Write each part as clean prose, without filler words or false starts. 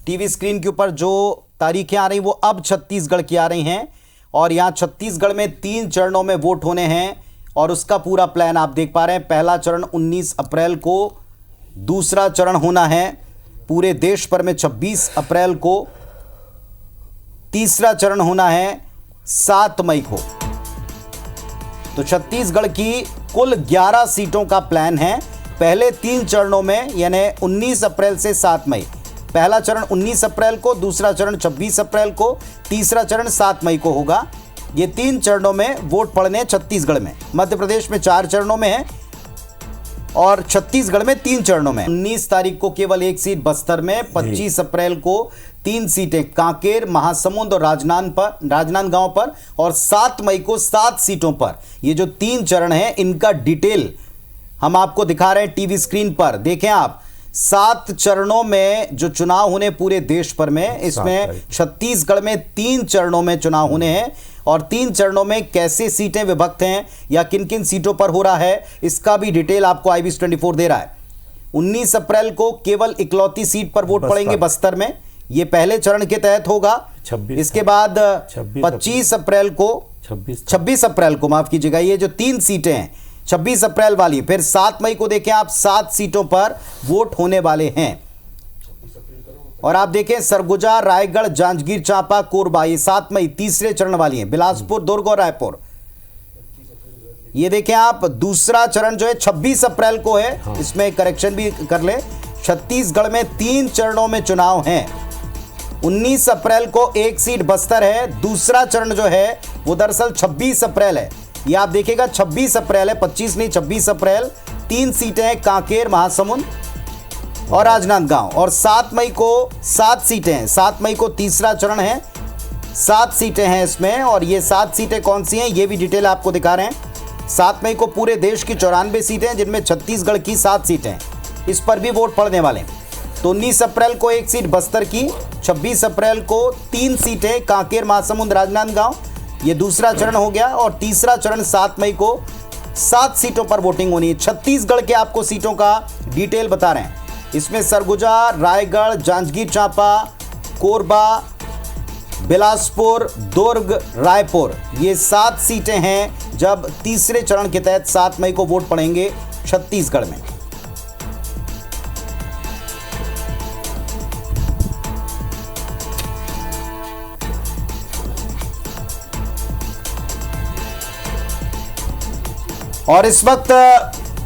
TV screen के ऊपर जो तारीखें आ रही वो अब छत्तीसगढ़ की आ रही हैं और यहाँ छत्तीसगढ़ में 3 चरणों में वोट होने हैं और उसका पूरा प्लान आप देख पा रहे हैं। पहला चरण 19 अप्रैल को, दूसरा चरण होना है पूरे देश भर में 26 अप्रैल को, तीसरा चरण होना है 7 मई को। तो छत्तीसगढ़ की कुल 11 सीटों का प्लान है पहले 3 चरणों में, यानी 19 अप्रैल से 7 मई। पहला चरण 19 अप्रैल को, दूसरा चरण 26 अप्रैल को, तीसरा चरण 7 मई को होगा। ये 3 चरणों में वोट पड़ने छत्तीसगढ़ में। मध्य प्रदेश में 4 चरणों में है और छत्तीसगढ़ में 3 चरणों में। 19 तारीख को केवल 1 सीट बस्तर में, 25 अप्रैल को 3 सीटें कांकेर, महासमुंद और राजनांदगांव पर और 7 मई को 7 सीटों पर। ये जो 3 चरण हैं इनका डिटेल हम आपको दिखा रहे हैं टीवी स्क्रीन पर। देखें आप, 7 चरणों में जो चुनाव होने पूरे देश भर में, इसमें छत्तीसगढ़ में 3 चरणों में चुनाव होने हैं और 3 चरणों में कैसे सीटें विभक्त हैं या किन किन सीटों पर हो रहा है इसका भी डिटेल आपको IBC 24 दे रहा है। 19 अप्रैल को केवल इकलौती सीट पर वोट पड़ेंगे बस्तर में, ये पहले चरण के तहत होगा। इसके बाद 25 अप्रैल को 26 अप्रैल को माफ कीजिएगा, ये जो 3 सीटें हैं 26 अप्रैल वाली, फिर 7 मई को देखें आप 7 सीटों पर वोट होने वाले हैं। और आप देखें सरगुजा, रायगढ़, जांजगीर चांपा, कोरबा, ये 7 मई तीसरे चरण वाली हैं। बिलासपुर, दुर्ग और रायपुर, ये देखें आप दूसरा चरण जो है 26 अप्रैल को है। इसमें करेक्शन भी कर ले, छत्तीसगढ़ में 3 चरणों में चुनाव हैं। 19 अप्रैल को 1 सीट बस्तर है। दूसरा चरण जो है वो दरअसल 26 अप्रैल है। ये आप देखिएगा 26 अप्रैल है, 25 नहीं 26 अप्रैल। 3 सीटें हैं कांकेर, महासमुंद और राजनांदगांव और 7 मई को 7 सीटें हैं। 7 मई को तीसरा चरण है, 7 सीटें हैं इसमें और ये 7 सीटें कौन सी हैं ये भी डिटेल आपको दिखा रहे हैं। 7 मई को पूरे देश की 94 सीटें हैं जिनमें छत्तीसगढ़ की 7 सीटें हैं, इस पर भी वोट पड़ने वाले हैं। तो 19 अप्रैल को 1 सीट बस्तर की, 26 अप्रैल को 3 सीटें कांकेर, महासमुंद, राजनांदगांव, ये दूसरा चरण हो गया और तीसरा चरण 7 मई को 7 सीटों पर वोटिंग होनी है। छत्तीसगढ़ के आपको सीटों का डिटेल बता रहे हैं। इसमें सरगुजा, रायगढ़, जांजगीर चांपा, कोरबा, बिलासपुर, दुर्ग, रायपुर, ये 7 सीटें हैं जब तीसरे चरण के तहत 7 मई को वोट पड़ेंगे छत्तीसगढ़ में। और इस वक्त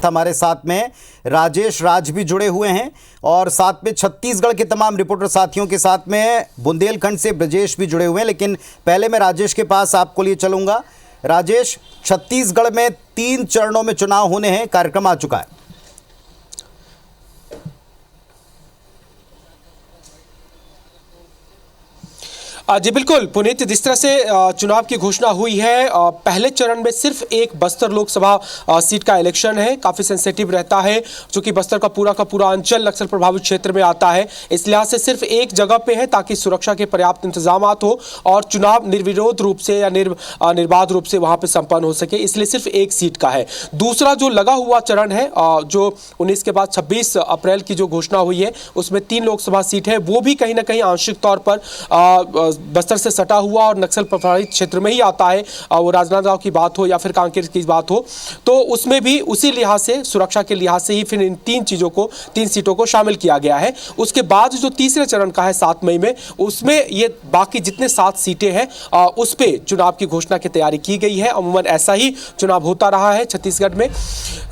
हमारे साथ में राजेश राज भी जुड़े हुए हैं और साथ में छत्तीसगढ़ के तमाम रिपोर्टर साथियों के साथ में बुंदेलखंड से ब्रजेश भी जुड़े हुए हैं। लेकिन पहले मैं राजेश के पास आपको लिए चलूंगा। राजेश, छत्तीसगढ़ में 3 चरणों में चुनाव होने हैं, कार्यक्रम आ चुका है। जी बिल्कुल पुनीत, जिस तरह से चुनाव की घोषणा हुई है, पहले चरण में सिर्फ एक बस्तर लोकसभा सीट का इलेक्शन है। काफ़ी सेंसिटिव रहता है क्योंकि बस्तर का पूरा अंचल नक्सल प्रभावित क्षेत्र में आता है। इस लिहाज से सिर्फ एक जगह पे है ताकि सुरक्षा के पर्याप्त इंतजाम हो और चुनाव निर्विरोध रूप से या निर्बाध रूप से वहाँ पर संपन्न हो सके, इसलिए सिर्फ एक सीट का है। दूसरा जो लगा हुआ चरण है, जो 19 के बाद 26 अप्रैल की जो घोषणा हुई है, उसमें 3 लोकसभा सीट है। वो भी कहीं ना कहीं आंशिक तौर पर बस्तर से सटा हुआ और नक्सल प्रभावित क्षेत्र में ही आता है। वो राजनांदगांव की बात हो या फिर कांकेर की बात हो, तो उसमें भी उसी लिहाज से, सुरक्षा के लिहाज से ही फिर इन 3 सीटों को शामिल किया गया है। उसके बाद जो तीसरे चरण का है 7 मई में, उसमें ये बाकी जितने 7 सीटें हैं उस पर चुनाव की घोषणा की तैयारी की गई है। अमूमन ऐसा ही चुनाव होता रहा है छत्तीसगढ़ में।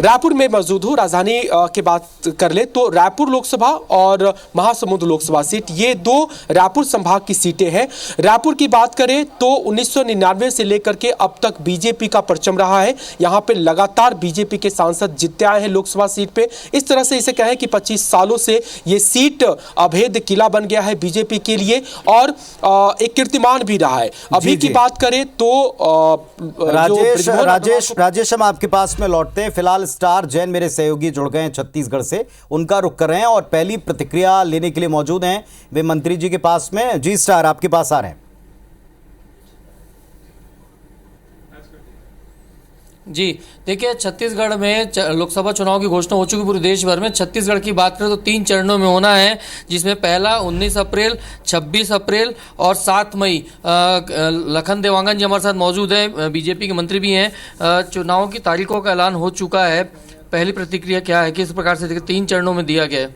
रायपुर में मौजूद हूँ, राजधानी की बात कर ले तो रायपुर लोकसभा और महासमुंद लोकसभा सीट, ये 2 रायपुर संभाग की सीटें हैं। रायपुर की बात करें तो 1999 से लेकर के अब तक बीजेपी का परचम रहा है। यहां पे लगातार बीजेपी के सांसद जीतते आए हैं लोकसभा सीट पे। इस तरह से इसे कहें कि 25 सालों से ये सीट अभेद किला बन गया है बीजेपी के लिए और एक कीर्तिमान भी रहा है। अभी की बात करें तो राजेश हम आपके पास में लौटते हैं। फिलहाल स्टार जैन मेरे सहयोगी जुड़ गए हैं छत्तीसगढ़ से, उनका रुख कर रहे हैं और पहली प्रतिक्रिया लेने के लिए मौजूद हैं वे मंत्री जी के पास में। जी स्टार, आपके पास आ रहे हैं। जी देखिए, छत्तीसगढ़ में लोकसभा चुनाव की घोषणा हो चुकी पूरे देश भर में। छत्तीसगढ़ की बात करें तो 3 चरणों में होना है, जिसमें पहला 19 अप्रैल, 26 अप्रैल और 7 मई। लखन देवांगन जी हमारे साथ मौजूद है, बीजेपी के मंत्री भी हैं। चुनाव की तारीखों का ऐलान हो चुका है, पहली प्रतिक्रिया क्या है, किस प्रकार से 3 चरणों में दिया गया है?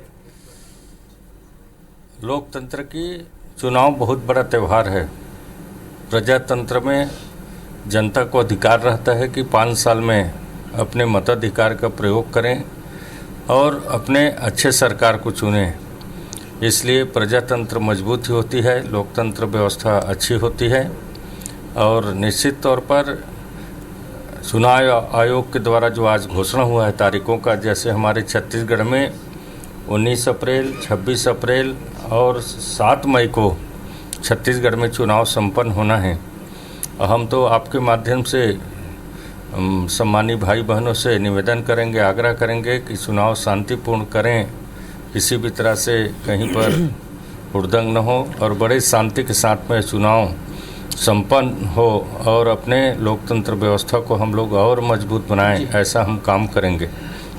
लोकतंत्र की चुनाव बहुत बड़ा त्यौहार है। प्रजातंत्र में जनता को अधिकार रहता है कि 5 साल में अपने मताधिकार का प्रयोग करें और अपने अच्छे सरकार को चुनें। इसलिए प्रजातंत्र मजबूत ही होती है, लोकतंत्र व्यवस्था अच्छी होती है। और निश्चित तौर पर चुनाव आयोग के द्वारा जो आज घोषणा हुआ है तारीखों का, जैसे हमारे छत्तीसगढ़ में 19 अप्रैल, 26 अप्रैल और 7 मई को छत्तीसगढ़ में चुनाव संपन्न होना है। हम तो आपके माध्यम से सम्मानी भाई बहनों से निवेदन करेंगे, आग्रह करेंगे कि चुनाव शांतिपूर्ण करें, किसी भी तरह से कहीं पर हुड़दंग न हो और बड़े शांति के साथ में चुनाव संपन्न हो और अपने लोकतंत्र व्यवस्था को हम लोग और मजबूत बनाएं, ऐसा हम काम करेंगे।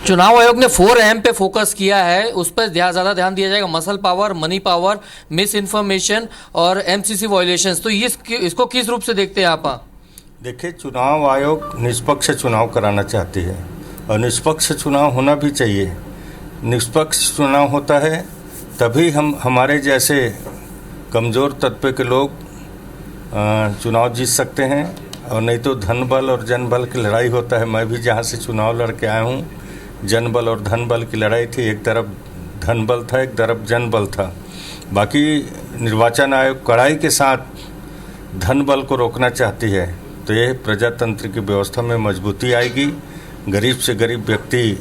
चुनाव आयोग ने 4M पे फोकस किया है, उस पर ज़्यादा ध्यान दिया जाएगा, muscle power, money power, miss information और MCC वायलेशंस। तो इसको किस रूप से देखते हैं आप? देखिए, चुनाव आयोग निष्पक्ष चुनाव कराना चाहती है और निष्पक्ष चुनाव होना भी चाहिए। निष्पक्ष चुनाव होता है तभी हमारे जैसे कमज़ोर तबके के लोग चुनाव जीत सकते हैं, और नहीं तो धन बल और जन बल की लड़ाई होता है। मैं भी जहाँ से चुनाव लड़ के आया हूँ, जन बल और धन बल की लड़ाई थी। एक तरफ धन बल था, एक तरफ जन बल था। बाकी निर्वाचन आयोग कड़ाई के साथ धन बल को रोकना चाहती है, तो ये प्रजातंत्र की व्यवस्था में मजबूती आएगी। गरीब से गरीब व्यक्ति,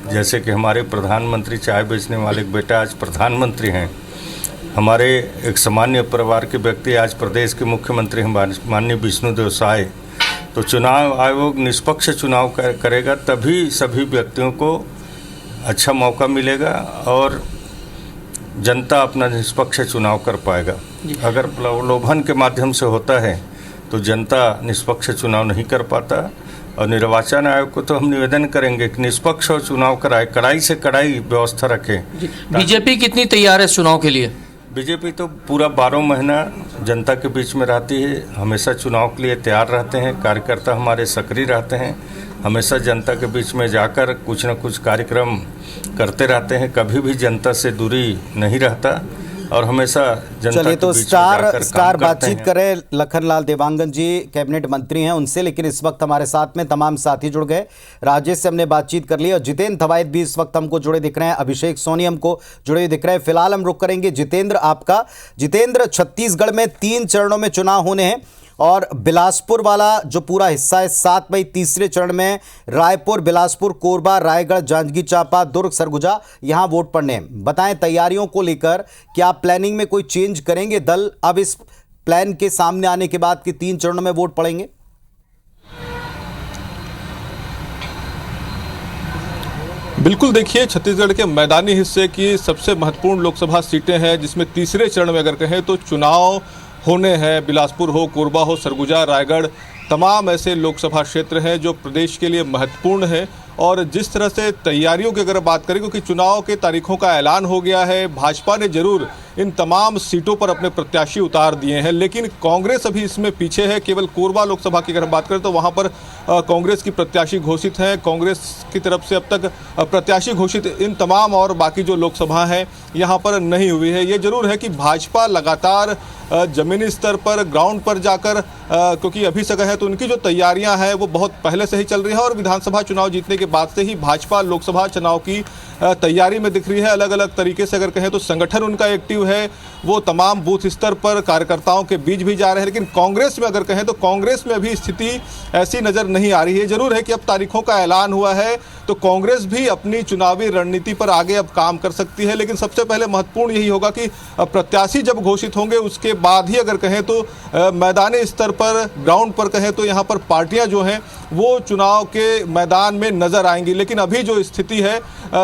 जैसे कि हमारे प्रधानमंत्री, चाय बेचने वाले बेटा आज प्रधानमंत्री हैं, हमारे एक सामान्य परिवार के व्यक्ति आज प्रदेश के मुख्यमंत्री हैं माननीय विष्णुदेव साय। तो चुनाव आयोग निष्पक्ष चुनाव करेगा, तभी सभी व्यक्तियों को अच्छा मौका मिलेगा और जनता अपना निष्पक्ष चुनाव कर पाएगा। अगर प्रलोभन के माध्यम से होता है तो जनता निष्पक्ष चुनाव नहीं कर पाता। और निर्वाचन आयोग को तो हम निवेदन करेंगे कि निष्पक्ष और चुनाव कराए, कड़ाई से कड़ाई व्यवस्था रखे। बीजेपी कितनी तैयार है इस चुनाव के लिए? बीजेपी तो पूरा 12 महीना जनता के बीच में रहती है, हमेशा चुनाव के लिए तैयार रहते हैं। कार्यकर्ता हमारे सक्रिय रहते हैं, हमेशा जनता के बीच में जाकर कुछ न कुछ कार्यक्रम करते रहते हैं, कभी भी जनता से दूरी नहीं रहता और हमेशा जनता चलिए, तो के बीच में जाकर स्टार काम करते बातचीत हैं। करें। लखनलाल देवांगन जी कैबिनेट मंत्री हैं उनसे, लेकिन इस वक्त हमारे साथ में तमाम साथी जुड़ गए। राजेश से हमने बातचीत कर ली और जितेंद्र धवायत भी इस वक्त हमको जुड़े दिख रहे हैं, अभिषेक सोनी हमको जुड़े दिख रहे हैं। फिलहाल हम रुक करेंगे जितेंद्र आपका। जितेंद्र, छत्तीसगढ़ में 3 चरणों में चुनाव होने हैं और बिलासपुर वाला जो पूरा हिस्सा है 7 मई तीसरे चरण में रायपुर, बिलासपुर, कोरबा, रायगढ़, जांजगीर चांपा, दुर्ग, सरगुजा यहां वोट पड़ने हैं। बताएं तैयारियों को लेकर, क्या प्लानिंग में कोई चेंज करेंगे दल अब इस प्लान के सामने आने के बाद कि 3 चरणों में वोट पड़ेंगे? बिल्कुल, देखिए, छत्तीसगढ़ के मैदानी हिस्से की सबसे महत्वपूर्ण लोकसभा सीटें हैं, जिसमें तीसरे चरण में अगर कहें तो चुनाव होने हैं। बिलासपुर हो, कोरबा हो, सरगुजा, रायगढ़, तमाम ऐसे लोकसभा क्षेत्र हैं जो प्रदेश के लिए महत्वपूर्ण हैं। और जिस तरह से तैयारियों की अगर बात करें, क्योंकि चुनाव के तारीखों का ऐलान हो गया है, भाजपा ने जरूर इन तमाम सीटों पर अपने प्रत्याशी उतार दिए हैं, लेकिन कांग्रेस अभी इसमें पीछे है। केवल कोरबा लोकसभा की अगर हम बात करें तो वहां पर कांग्रेस की प्रत्याशी घोषित हैं। कांग्रेस की तरफ से अब तक प्रत्याशी घोषित इन तमाम और बाकी जो लोकसभा हैं यहाँ पर नहीं हुई है। ये जरूर है कि भाजपा लगातार जमीनी स्तर पर, ग्राउंड पर जाकर, क्योंकि अभी से है तो उनकी जो तैयारियां हैं वो बहुत पहले से ही चल रही हैं और विधानसभा चुनाव जीतने के बाद से ही भाजपा लोकसभा चुनाव की तैयारी में दिख रही है। अलग अलग तरीके से अगर कहें तो संगठन उनका एक्टिव है, वो तमाम बूथ स्तर पर कार्यकर्ताओं के बीच भी जा रहे हैं। लेकिन कांग्रेस में अगर कहें तो कांग्रेस में अभी स्थिति ऐसी नज़र नहीं आ रही है। जरूर है कि अब तारीखों का ऐलान हुआ है तो कांग्रेस भी अपनी चुनावी रणनीति पर आगे अब काम कर सकती है। लेकिन सबसे पहले महत्वपूर्ण यही होगा कि प्रत्याशी जब घोषित होंगे उसके बाद ही अगर कहें तो मैदानी स्तर पर, ग्राउंड पर कहें तो यहाँ पर पार्टियां जो हैं वो चुनाव के मैदान में नजर आएंगी। लेकिन अभी जो स्थिति है,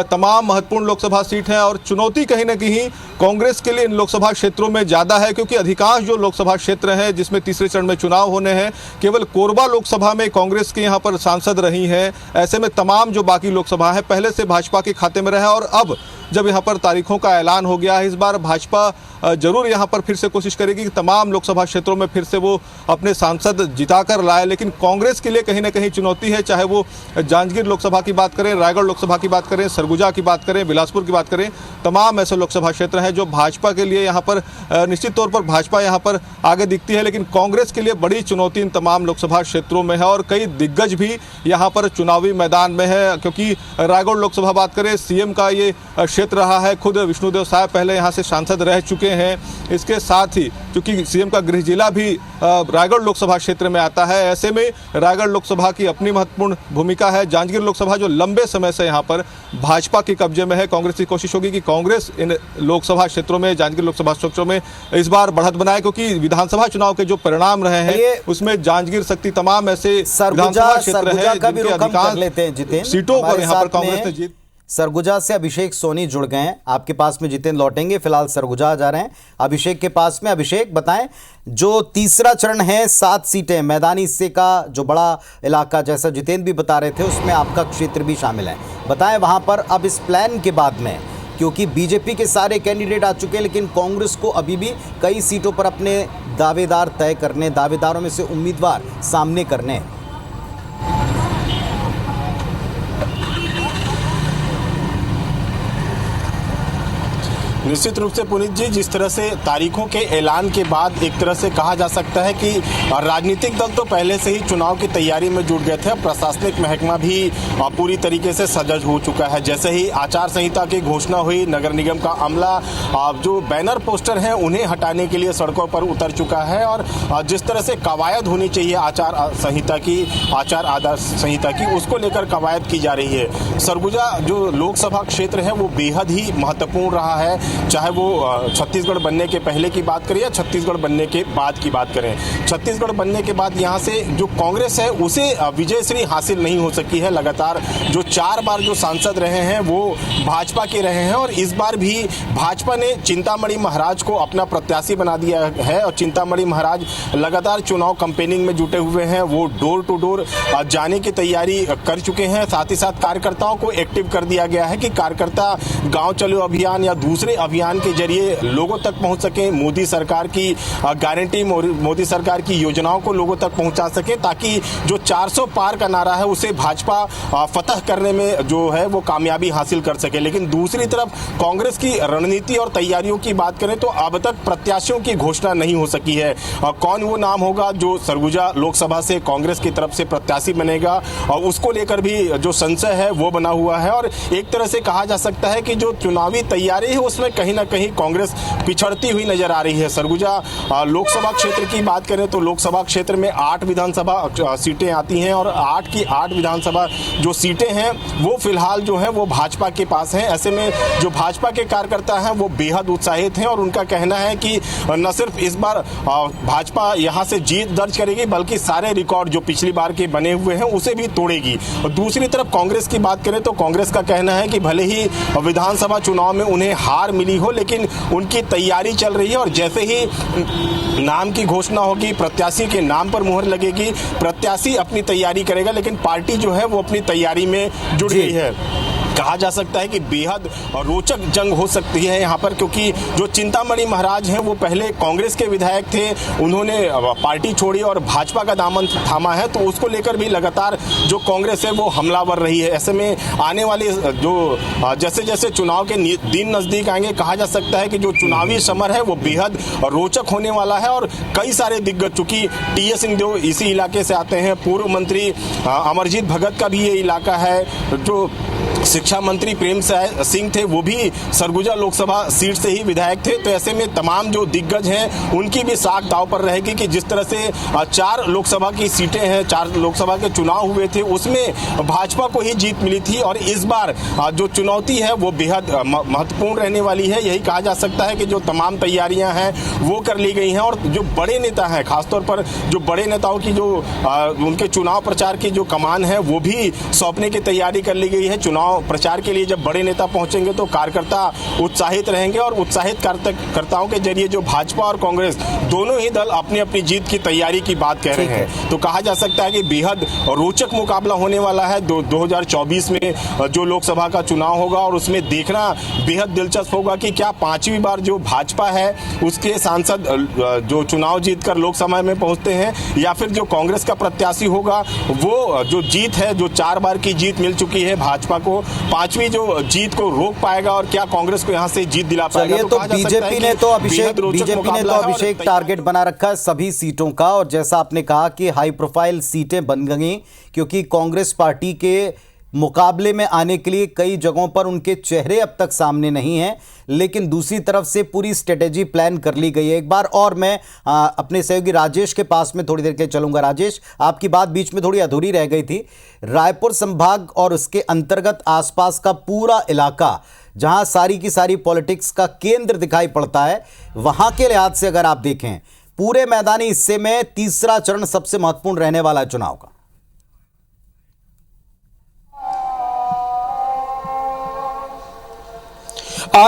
तमाम महत्वपूर्ण लोकसभा सीट हैं और चुनौती कहीं ना कहीं कांग्रेस के लिए इन लोकसभा क्षेत्रों में ज़्यादा है, क्योंकि अधिकांश जो लोकसभा क्षेत्र हैं जिसमें तीसरे चरण में चुनाव होने हैं, केवल कोरबा लोकसभा में कांग्रेस के यहाँ पर सांसद रही हैं। ऐसे में तमाम जो बाकी लोकसभा है पहले से भाजपा के खाते में रहा, और अब जब यहाँ पर तारीखों का ऐलान हो गया है, इस बार भाजपा जरूर यहाँ पर फिर से कोशिश करेगी कि तमाम लोकसभा क्षेत्रों में फिर से वो अपने सांसद जिताकर लाए। लेकिन कांग्रेस के लिए कहीं ना कहीं चुनौती है, चाहे वो जांजगीर लोकसभा की बात करें, रायगढ़ लोकसभा की बात करें, सरगुजा की बात करें, बिलासपुर की बात करें, तमाम ऐसे लोकसभा क्षेत्र हैं जो भाजपा के लिए यहाँ पर निश्चित तौर पर भाजपा यहाँ पर आगे दिखती है। लेकिन कांग्रेस के लिए बड़ी चुनौती इन तमाम लोकसभा क्षेत्रों में है और कई दिग्गज भी यहाँ पर चुनावी मैदान में है, क्योंकि रायगढ़ लोकसभा बात करें, सीएम का ये क्षेत्र रहा है, खुद विष्णुदेव साय पहले यहाँ से सांसद रह चुके हैं। इसके साथ ही क्योंकि सीएम का गृह जिला भी रायगढ़ लोकसभा क्षेत्र में आता है, ऐसे में रायगढ़ लोकसभा की अपनी महत्वपूर्ण भूमिका है। जांजगीर लोकसभा जो लंबे समय से यहाँ पर भाजपा के कब्जे में है, कांग्रेस की कोशिश होगी कि कांग्रेस इन लोकसभा क्षेत्रों में, जांजगीर लोकसभा क्षेत्रों में इस बार बढ़त बनाए, क्योंकि विधानसभा चुनाव के जो परिणाम रहे हैं उसमें जांजगीर शक्ति तमाम ऐसे विधानसभा क्षेत्र है जिनके अधिकांश सीटों पर यहाँ पर कांग्रेस ने जीत। सरगुजा से अभिषेक सोनी जुड़ गए हैं, आपके पास में जितेंद्र लौटेंगे, फिलहाल सरगुजा जा रहे हैं अभिषेक के पास में। अभिषेक बताएं, जो तीसरा चरण है 7 सीटें मैदानी हिस्से का जो बड़ा इलाका, जैसा जितेंद्र भी बता रहे थे, उसमें आपका क्षेत्र भी शामिल है, बताएं वहां पर अब इस प्लान के बाद में, क्योंकि बीजेपी के सारे कैंडिडेट आ चुके हैं लेकिन कांग्रेस को अभी भी कई सीटों पर अपने दावेदार तय करने, दावेदारों में से उम्मीदवार सामने करने। निश्चित रूप से पुनीत जी, जिस तरह से तारीखों के ऐलान के बाद एक तरह से कहा जा सकता है कि राजनीतिक दल तो पहले से ही चुनाव की तैयारी में जुट गए थे। प्रशासनिक महकमा भी पूरी तरीके से सजग हो चुका है। जैसे ही आचार संहिता की घोषणा हुई, नगर निगम का अमला जो बैनर पोस्टर हैं उन्हें हटाने के लिए सड़कों पर उतर चुका है और जिस तरह से कवायद होनी चाहिए आचार आदर्श संहिता की, उसको लेकर कवायद की जा रही है। सरगुजा जो लोकसभा क्षेत्र है वो बेहद ही महत्वपूर्ण रहा है, चाहे वो छत्तीसगढ़ बनने के पहले की बात करें या छत्तीसगढ़ बनने के बाद की बात करें। छत्तीसगढ़ बनने के बाद यहाँ से जो कांग्रेस है उसे विजयश्री हासिल नहीं हो सकी है। लगातार जो 4 बार जो सांसद रहे हैं वो भाजपा के रहे हैं और इस बार भी भाजपा ने चिंतामणि महाराज को अपना प्रत्याशी बना दिया है और चिंतामणि महाराज लगातार चुनाव कैंपेनिंग में जुटे हुए हैं। वो डोर टू डोर जाने की तैयारी कर चुके हैं। साथ ही साथ कार्यकर्ताओं को एक्टिव कर दिया गया है कि कार्यकर्ता गाँव चलो अभियान या दूसरे अभियान के जरिए लोगों तक पहुंच सके, मोदी सरकार की गारंटी, मोदी सरकार की योजनाओं को लोगों तक पहुंचा सके, ताकि जो 400 पार का नारा है उसे भाजपा फतह करने में जो है वो कामयाबी हासिल कर सके। लेकिन दूसरी तरफ कांग्रेस की रणनीति और तैयारियों की बात करें तो अब तक प्रत्याशियों की घोषणा नहीं हो सकी है। कौन वो नाम होगा जो सरगुजा लोकसभा से कांग्रेस की तरफ से प्रत्याशी बनेगा और उसको लेकर भी जो संशय है वो बना हुआ है और एक तरह से कहा जा सकता है कि जो चुनावी तैयारी है उसमें कहीं ना कहीं कांग्रेस पिछड़ती हुई नजर आ रही है। सरगुजा लोकसभा क्षेत्र की बात करें तो लोकसभा क्षेत्र में 8 विधानसभा सीटें आती हैं और 8 की 8 विधानसभा जो सीटें हैं वो फिलहाल जो है वो भाजपा के पास हैं। ऐसे में जो भाजपा के कार्यकर्ता हैं वो बेहद उत्साहित हैं और उनका कहना है कि न सिर्फ इस बार भाजपा यहां से जीत दर्ज करेगी बल्कि सारे रिकॉर्ड जो पिछली बार के बने हुए हैं उसे भी तोड़ेगी। और दूसरी तरफ कांग्रेस की बात करें तो कांग्रेस का कहना है कि भले ही विधानसभा चुनाव में उन्हें हार मिली हो लेकिन उनकी तैयारी चल रही है और जैसे ही नाम की घोषणा होगी, प्रत्याशी के नाम पर मुहर लगेगी, प्रत्याशी अपनी तैयारी करेगा, लेकिन पार्टी जो है वो अपनी तैयारी में जुट गई है। कहा जा सकता है कि बेहद रोचक जंग हो सकती है यहाँ पर, क्योंकि जो चिंतामणि महाराज हैं वो पहले कांग्रेस के विधायक थे, उन्होंने पार्टी छोड़ी और भाजपा का दामन थामा है, तो उसको लेकर भी लगातार जो कांग्रेस है वो हमलावर रही है। ऐसे में आने वाले जो जैसे जैसे चुनाव के दिन नजदीक आएंगे, कहा जा सकता है कि जो चुनावी समर है वो बेहद रोचक होने वाला है और कई सारे दिग्गज, चूंकि टी.एस. सिंहदेव इसी इलाके से आते हैं, पूर्व मंत्री अमरजीत भगत का भी ये इलाका है, जो शिक्षा मंत्री प्रेम सिंह थे, वो भी सरगुजा लोकसभा सीट से ही विधायक थे। तो ऐसे में तमाम जो दिग्गज हैं उनकी भी साख दांव पर रहेगी कि जिस तरह से 4 लोकसभा की सीटें हैं, 4 लोकसभा के चुनाव हुए थे, उसमें भाजपा को ही जीत मिली थी और इस बार जो चुनौती है वो बेहद महत्वपूर्ण रहने वाली है। यही कहा जा सकता है कि जो तमाम तैयारियां हैं वो कर ली गई हैं और जो बड़े नेता हैं, खासतौर पर जो बड़े नेताओं की जो उनके चुनाव प्रचार की जो कमान है वो भी सौंपने की तैयारी कर ली गई है। चुनाव प्रचार के लिए जब बड़े नेता पहुंचेंगे तो कार्यकर्ता उत्साहित रहेंगे और उत्साहित कार्यकर्ताओं के जरिए जो भाजपा और कांग्रेस दोनों ही दल अपनी अपनी जीत की तैयारी की बात कह रहे हैं। तो कहा जा सकता है कि बेहद रोचक मुकाबला होने वाला है 2024 में जो लोकसभा का चुनाव होगा और उसमें देखना बेहद दिलचस्प होगा कि क्या 5वीं बार जो भाजपा है उसके सांसद जो चुनाव जीतकर लोकसभा में पहुंचते हैं या फिर जो कांग्रेस का प्रत्याशी होगा वो जो जीत है, जो 4 बार की जीत मिल चुकी है भाजपा को, 5वीं जो जीत को रोक पाएगा और क्या कांग्रेस को यहां से जीत दिला पाएगा। तो बीजेपी ने तो अभिषेक टारगेट बना रखा है सभी सीटों का, और जैसा आपने कहा कि हाई प्रोफाइल सीटें बन गई क्योंकि कांग्रेस पार्टी के मुकाबले में आने के लिए कई जगहों पर उनके चेहरे अब तक सामने नहीं हैं, लेकिन दूसरी तरफ से पूरी स्ट्रेटेजी प्लान कर ली गई है। एक बार और मैं अपने सहयोगी राजेश के पास में थोड़ी देर के लिए चलूंगा। राजेश, आपकी बात बीच में थोड़ी अधूरी रह गई थी। रायपुर संभाग और उसके अंतर्गत आसपास का पूरा इलाका जहां सारी की सारी पॉलिटिक्स का केंद्र दिखाई पड़ता है, वहां के लिहाज से अगर आप देखें पूरे मैदानी हिस्से में तीसरा चरण सबसे महत्वपूर्ण रहने वाला है चुनाव का।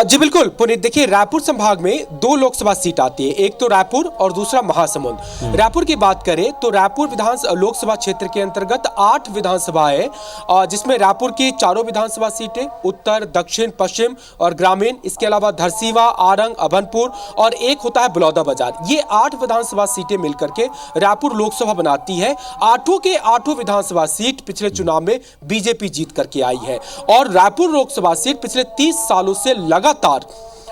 जी बिल्कुल पुनीत, देखिए रायपुर संभाग में 2 लोकसभा सीट आती है, एक तो रायपुर और दूसरा महासमुंद। रायपुर की बात करें तो रायपुर लोकसभा क्षेत्र के अंतर्गत 8 विधानसभा है, जिसमें रायपुर की 4 विधानसभा सीटें उत्तर, दक्षिण, पश्चिम और ग्रामीण, इसके अलावा धरसीवा, आरंग, अभनपुर और एक होता है बलौदाबाजार। ये 8 विधानसभा सीटें मिलकर के रायपुर लोकसभा बनाती है। 8 के 8 विधानसभा सीट पिछले चुनाव में बीजेपी जीत करके आई है और रायपुर लोकसभा सीट पिछले 30 सालों से लगातार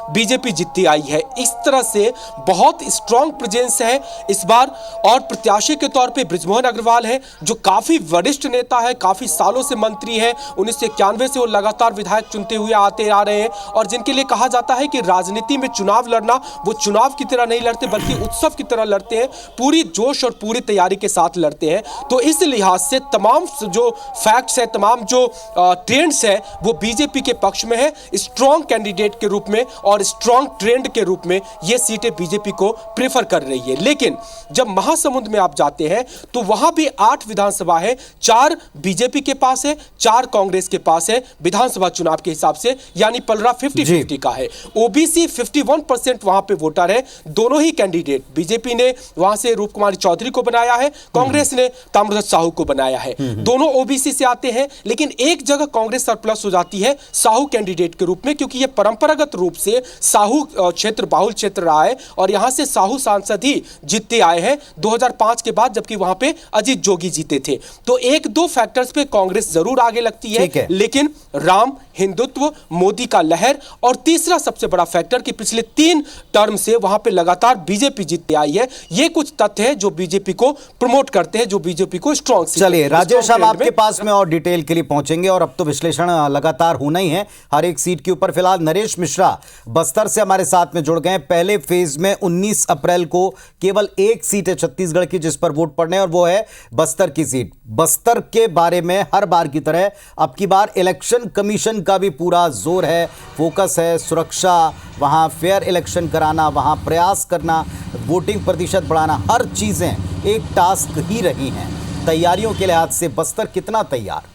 बीजेपी जीतती आई है। इस तरह से बहुत स्ट्रॉन्ग प्रेजेंस है इस बार, और प्रत्याशी के तौर पे बृजमोहन अग्रवाल है जो काफी वरिष्ठ नेता है, काफी सालों से मंत्री है, 1991 से वो लगातार विधायक चुनते हुए आते आ रहे हैं और जिनके लिए कहा जाता है कि राजनीति में चुनाव लड़ना वो चुनाव की तरह नहीं लड़ते बल्कि उत्सव की तरह लड़ते हैं, पूरी जोश और पूरी तैयारी के साथ लड़ते हैं। तो इस लिहाज से तमाम जो फैक्ट्स है, तमाम जो ट्रेंड्स है वो बीजेपी के पक्ष में है, स्ट्रॉन्ग कैंडिडेट के रूप में और स्ट्रॉन्ग ट्रेंड के रूप में ये सीटें बीजेपी को प्रेफर कर रही है। लेकिन जब महासमुंद में आप जाते हैं तो वहां भी 8 विधानसभा है, 4 बीजेपी के पास है, 4 कांग्रेस के पास है विधानसभा चुनाव के हिसाब से, यानी पलड़ा 50-50 का है। ओबीसी 51% वहां पे वोटर है। दोनों ही कैंडिडेट, बीजेपी ने वहां से रूप कुमारी चौधरी को बनाया है, कांग्रेस ने ताम्रध्वज साहू को बनाया है। दोनों ओबीसी से आते हैं, लेकिन एक जगह कांग्रेस सरप्लस हो जाती है साहू कैंडिडेट के रूप में, क्योंकि यह परंपरागत रूप से साहू क्षेत्र बाहुल क्षेत्र रहा है और यहां से साहू सांसद ही जीतते आए हैं 2005 के बाद, जबकि वहां पे अजीत जोगी जीते थे। तो 1-2 फैक्टर्स पे कांग्रेस जरूर आगे लगती है, लेकिन राम, हिंदुत्व, मोदी का लहर और तीसरा सबसे बड़ा फैक्टर कि पिछले 3 टर्म से वहां पे लगातार बीजेपी जीतती आई है। ये कुछ तथ्य हैं जो बीजेपी को प्रमोट करते हैं, जो बीजेपी को स्ट्रॉन्ग। चलिए राजेश, हम आपके पास में और डिटेल के लिए पहुंचेंगे और अब तो विश्लेषण लगातार होना ही है हर एक सीट के ऊपर। फिलहाल नरेश मिश्रा बस्तर से हमारे साथ में जुड़ गए। पहले फेज में 19 अप्रैल को केवल एक सीट है छत्तीसगढ़ की जिस पर वोट पड़ने, और वो है बस्तर की सीट। बस्तर के बारे में हर बार की तरह अब की बार इलेक्शन कमीशन का भी पूरा जोर है, फोकस है, सुरक्षा, वहां फेयर इलेक्शन कराना, वहां प्रयास करना, वोटिंग प्रतिशत बढ़ाना, हर चीजें एक टास्क ही रही हैं। तैयारियों के लिहाज से बस्तर कितना तैयार?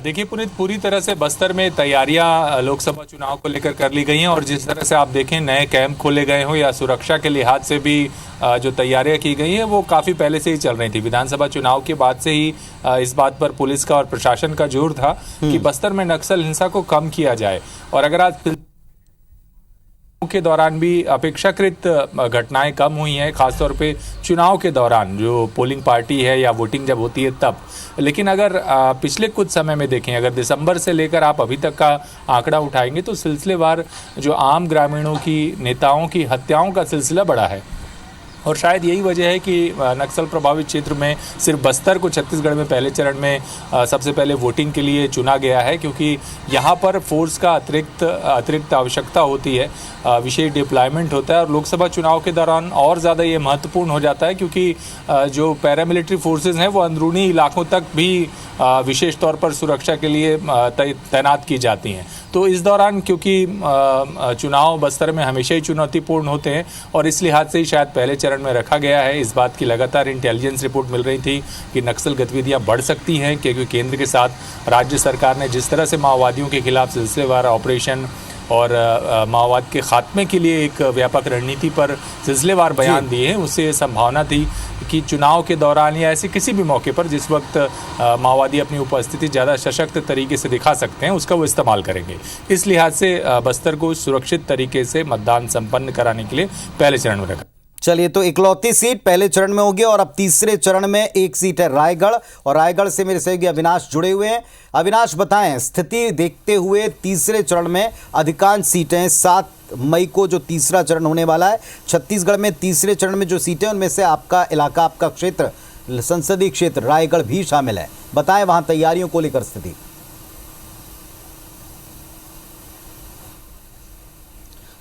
देखिए पुनीत, पूरी तरह से बस्तर में तैयारियां लोकसभा चुनाव को लेकर कर ली गई हैं और जिस तरह से आप देखें नए कैंप खोले गए हों या सुरक्षा के लिहाज से भी जो तैयारियां की गई हैं वो काफ़ी पहले से ही चल रही थी। विधानसभा चुनाव के बाद से ही इस बात पर पुलिस का और प्रशासन का जोर था कि बस्तर में नक्सल हिंसा को कम किया जाए। और अगर आज के दौरान भी अपेक्षाकृत घटनाएं कम हुई हैं, खासतौर पे चुनाव के दौरान जो पोलिंग पार्टी है या वोटिंग जब होती है तब। लेकिन अगर पिछले कुछ समय में देखें, अगर दिसंबर से लेकर आप अभी तक का आंकड़ा उठाएंगे तो सिलसिलेवार जो आम ग्रामीणों की, नेताओं की हत्याओं का सिलसिला बढ़ा है। और शायद यही वजह है कि नक्सल प्रभावित क्षेत्र में सिर्फ बस्तर को छत्तीसगढ़ में पहले चरण में सबसे पहले वोटिंग के लिए चुना गया है, क्योंकि यहाँ पर फोर्स का अतिरिक्त आवश्यकता होती है, विशेष डिप्लॉयमेंट होता है। और लोकसभा चुनाव के दौरान और ज़्यादा ये महत्वपूर्ण हो जाता है, क्योंकि जो पैरामिलिट्री फोर्सेस हैं वो अंदरूनी इलाकों तक भी विशेष तौर पर सुरक्षा के लिए तैनात की जाती हैं। तो इस दौरान क्योंकि चुनाव बस्तर में हमेशा ही चुनौतीपूर्ण होते हैं और इस लिहाज से ही शायद पहले चरण में रखा गया है। इस बात की लगातार इंटेलिजेंस रिपोर्ट मिल रही थी कि नक्सल गतिविधियां बढ़ सकती हैं, क्योंकि केंद्र के साथ राज्य सरकार ने जिस तरह से माओवादियों के खिलाफ सिलसिलेवार ऑपरेशन और माओवाद के खात्मे के लिए एक व्यापक रणनीति पर सिलसिलेवार बयान दिए हैं, उससे संभावना थी कि चुनाव के दौरान या ऐसे किसी भी मौके पर जिस वक्त माओवादी अपनी उपस्थिति ज़्यादा सशक्त तरीके से दिखा सकते हैं उसका वो इस्तेमाल करेंगे। इस लिहाज से बस्तर को सुरक्षित तरीके से मतदान संपन्न कराने के लिए पहले चरण में रखा। चलिए, तो इकलौती सीट पहले चरण में होगी और अब तीसरे चरण में एक सीट है रायगढ़, और रायगढ़ से मेरे सहयोगी अविनाश जुड़े हुए हैं। अविनाश, बताएं स्थिति देखते हुए तीसरे चरण में अधिकांश सीटें 7 मई को जो तीसरा चरण होने वाला है, छत्तीसगढ़ में तीसरे चरण में जो सीटें उनमें से आपका इलाका, आपका क्षेत्र, संसदीय क्षेत्र रायगढ़ भी शामिल है। बताएं वहां तैयारियों को लेकर स्थिति।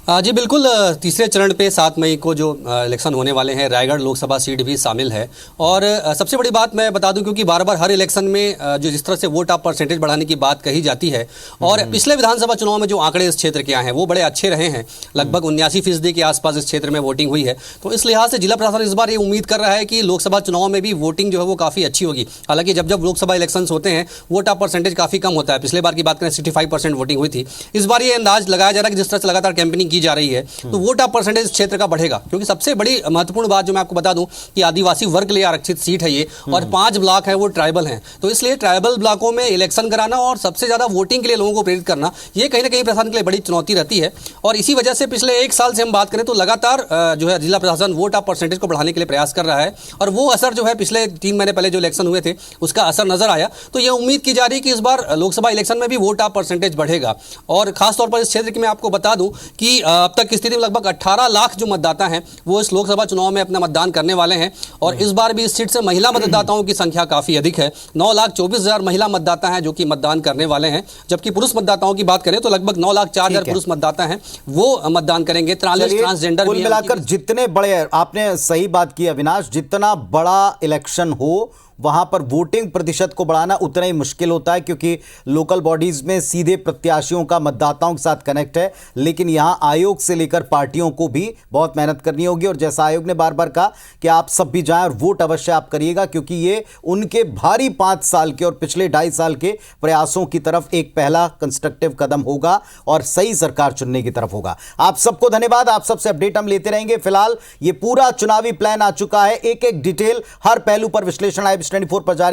जी बिल्कुल, तीसरे चरण पे 7 मई को जो इलेक्शन होने वाले हैं, रायगढ़ लोकसभा सीट भी शामिल है। और सबसे बड़ी बात मैं बता दूं, क्योंकि बार बार हर इलेक्शन में जो जिस तरह से वोट ऑफ परसेंटेज बढ़ाने की बात कही जाती है, और पिछले विधानसभा चुनाव में जो आंकड़े इस क्षेत्र के आए हैं वो बड़े अच्छे रहे हैं, लगभग 79% के आसपास इस क्षेत्र में वोटिंग हुई है। तो इस लिहाज से जिला प्रशासन इस बार ये उम्मीद कर रहा है कि लोकसभा चुनाव में भी वोटिंग जो है वो काफ़ी अच्छी होगी। हालांकि जब जब लोकसभा इलेक्शन होते हैं वोट ऑफ परसेंटेज काफ़ी कम होता है। पिछले बार की बात करें 65% वोटिंग हुई थी। इस बार ये अंदाज लगाया जा रहा है कि जिस तरह से लगातार कैंपेनिंग की जा रही है तो वोट ऑफ परसेंटेज क्षेत्र का बढ़ेगा। क्योंकि सबसे बड़ी महत्वपूर्ण बात जो मैं आपको बता दूं कि आदिवासी वर्ग के लिए आरक्षित सीट है ये, और 5 ब्लॉक है वो ट्राइबल हैं। तो इसलिए ट्राइबल ब्लॉकों में इलेक्शन कराना और सबसे ज्यादा वोटिंग के लिए लोगों को प्रेरित करना, ये कहीं ना कहीं प्रशासन के लिए बड़ी चुनौती रहती है। और इसी वजह से पिछले 1 साल से हम बात करें तो लगातार जो है जिला प्रशासन वोट ऑफ परसेंटेज को बढ़ाने के लिए प्रयास कर रहा है, और वो असर जो है पिछले 3 महीने पहले जो इलेक्शन हुए थे उसका असर नजर आया। तो ये उम्मीद की जा रही है कि इस बार लोकसभा इलेक्शन में भी वोट ऑफ परसेंटेज बढ़ेगा। और खासतौर पर इस क्षेत्र की मैं आपको बता दूं कि अब तक की स्थिति में लगभग 18 लाख जो मतदाता हैं वो इस लोकसभा चुनाव में अपना मतदान करने वाले हैं। और इस बार भी इस सीट से महिला मतदाताओं की संख्या काफी अधिक है। 9,24,000 महिला मतदाता हैं जो कि मतदान करने वाले हैं, जबकि पुरुष मतदाताओं की बात करें तो लगभग 9,04,000 पुरुष मतदाता हैं वो मतदान करेंगे। 43 ट्रांसजेंडर कुल मिलाकर जितने बड़े, आपने सही बात की अविनाश, जितना बड़ा इलेक्शन हो वहां पर वोटिंग प्रतिशत को बढ़ाना उतना ही मुश्किल होता है, क्योंकि लोकल बॉडीज में सीधे प्रत्याशियों का मतदाताओं के साथ कनेक्ट है। लेकिन यहां आयोग से लेकर पार्टियों को भी बहुत मेहनत करनी होगी, और जैसा आयोग ने बार बार कहा कि आप सब भी जाएं और वोट अवश्य आप करिएगा, क्योंकि ये उनके भारी 5 साल के और पिछले 2.5 साल के प्रयासों की तरफ एक पहला कंस्ट्रक्टिव कदम होगा और सही सरकार चुनने की तरफ होगा। आप सबको धन्यवाद, आप सबसे अपडेट हम लेते रहेंगे। फिलहाल ये पूरा चुनावी प्लान आ चुका है, एक एक डिटेल हर पहलू पर विश्लेषण IANS 24 पर जारी